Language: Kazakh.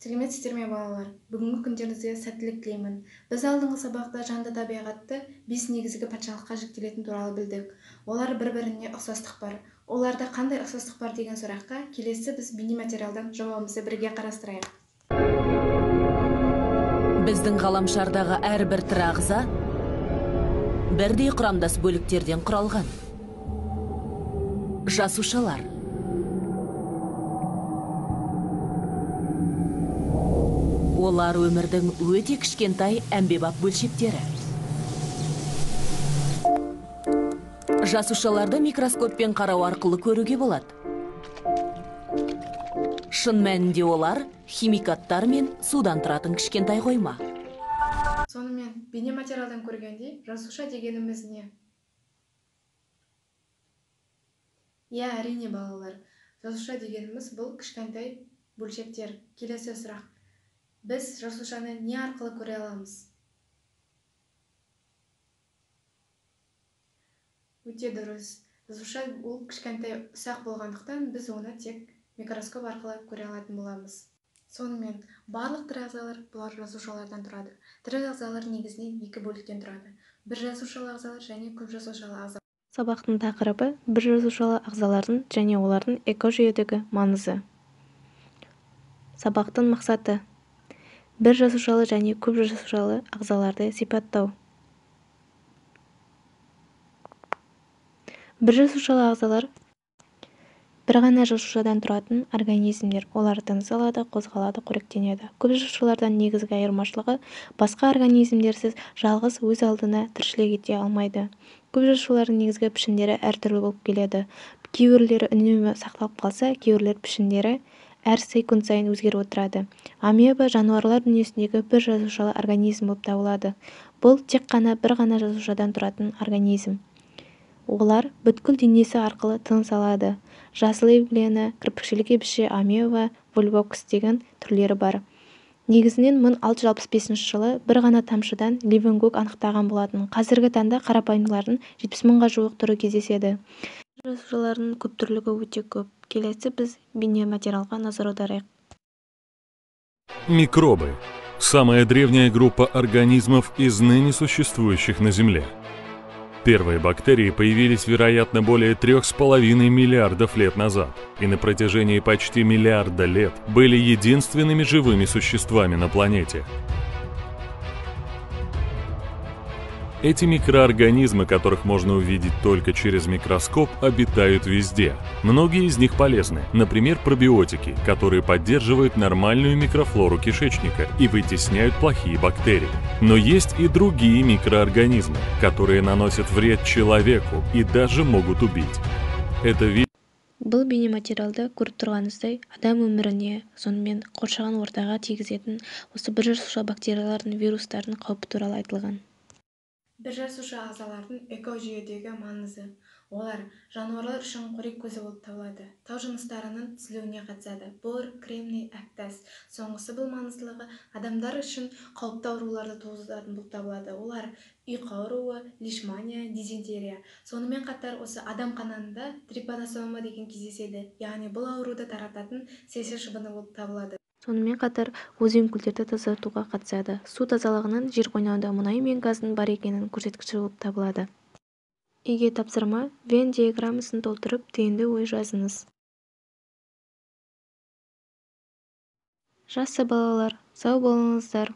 Сәлеметсіздер ме балалар? Бүгінгі күндеріңізге сәттілік тілеймін. Біз алдыңғы сабақта жанды табиғатты 5 негізгі патшалыққа жіктелетін туралы білдік. Олар бір-біріне ұқсастық бар. Оларда қандай ұқсастық бар деген сұраққа келесі біз бейнематериалдан жауабымызды бірге қарастырайық. Біздің ғаламшардағы әрбір тірі ағза бірдей құрамдас бөліктерден құралған. Жасушалар. Олар өмірдің өте кішкентай әмбебап бөлшектері. Жасушаларды микроскоппен қарау арқылы көруге болады. Шын мәнінде олар химикаттар мен судан тұратын кішкентай қойма. Сонымен, бейнематериалдан көргендей, жасуша дегеніміз не? Әрине балалар. Жасуша дегеніміз бұл кішкентай бөлшектер. Келесі сұрақ. Біз жасушаны не арқылы көре аламыз? Өте дұрыс. Жасуша бұл кішкентай ұсақ болғандықтан біз оны тек микроскоп арқылы көре алатын боламыз. Сонымен, барлық тірі ағзалар бұлар жасушалардан тұрады. Тірі ағзалар негізінен екі бөліктен тұрады. Бір жасушалы ағзалар және көп жасушалы ағзалар. Сабақтың тақырыбы бір жасушалы ағзалардың және олардың экожүйедегі маңызы. Сабақтың мақсаты: бір жасушалы және көп жасушалы ағзаларды сипаттау. Бір жасушалы ағзалар бір ғана жасушадан тұратын организмдер. Олар тыныс алады, қозғалады, қоректенеді. Көп жасушалардан негізгі айырмашылығы басқа организмдерсіз жалғыз өз алдына тіршілік ете алмайды. Көп жасушалардың негізгі пішіндері әртүрлі болып келеді. Кейбіреулері үнемі сақталып қалса, кейбіреулер пішіндері әр секунд сайын өзгеріп отырады. Амеба жануарлар дүниесіндегі бір жасушалы организм болып табылады. Бұл тек қана бір ғана жасушадан тұратын организм. Олар бүткіл денесі арқылы тыныс алады. Жасыл евглена, кірпікшелі кебіше, амеба, вольвокс деген түрлері бар. Негізінен 1665 жылы бір ғана тамшыдан Левенгук анықтаған болатын. Қазіргі таңда қарапайымдылардың 70 мыңға жуық түрі кездеседі. Жасушалардың көп түрлігі өте көп. Келесі біз бейнематериалға назар аударайық. Микробы – самая древняя группа организмов из ныне существующих на Земле. Первые бактерии появились, вероятно, более 3,5 миллиардов лет назад, и на протяжении почти миллиарда лет были единственными живыми существами на планете. Эти микроорганизмы, которых можно увидеть только через микроскоп, обитают везде. Многие из них полезны, например, пробиотики, которые поддерживают нормальную микрофлору кишечника и вытесняют плохие бактерии. Но есть и другие микроорганизмы, которые наносят вред человеку и даже могут убить. Это Бұл бейнематериалда көріп тұрғаныңыздай адам өміріне, сонымен қоршаған ортаға тигізетін осы бір жасуша бактериялардың, вирустардың қаупі туралы айтылған. Бір жасуша ағзалардың экожүйедегі маңызы. Олар жануарлар үшін қорек көзі болып табылады. Тау жыныстарының түзілуіне қатысады. Бор, кремний, әктас. Соңғысы бұл маңыздылығы адамдар үшін қауіпті ауруларды туғызатын болып табылады. Олар ұйқы ауруы, лишмания, дизентерия. Сонымен қатар осы адам қанында трипаносома деген кездеседі. Яғни бұл ауруды тарататын сесер шыбыны болып табылады. Сонымен қатар өзен-көлдерді тазартуға қатысады. Су тазалығының жер қойнауында мұнай мен газдың бар екенін көрсеткіші болып табылады. Үйге тапсырма: Вен диаграммасын толтырып, түйінді ой жазыңыз. Жақсы балалар, сау болыңыздар.